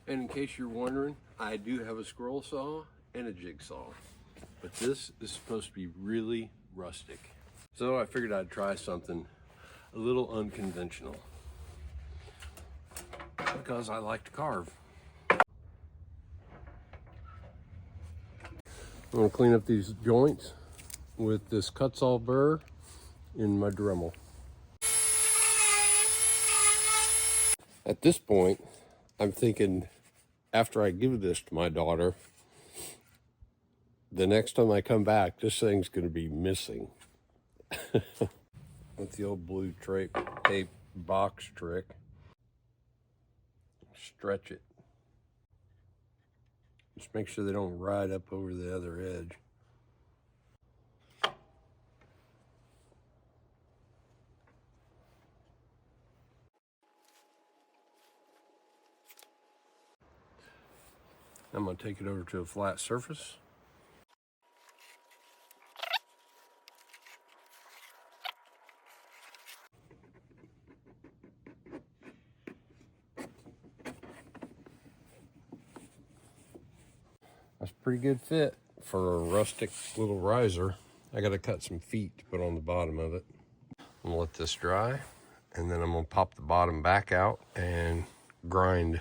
And in case you're wondering, I do have a scroll saw and a jigsaw, but this is supposed to be really rustic. So I figured I'd try something a little unconventional because I like to carve. I'm gonna clean up these joints with this cut-saw burr in my Dremel. At this point, I'm thinking, after I give this to my daughter, the next time I come back, this thing's gonna be missing. With the old blue tape box trick, stretch it. Just make sure they don't ride up over the other edge. I'm going to take it over to a flat surface. That's a pretty good fit for a rustic little riser. I got to cut some feet to put on the bottom of it. I'm going to let this dry, and then I'm going to pop the bottom back out and grind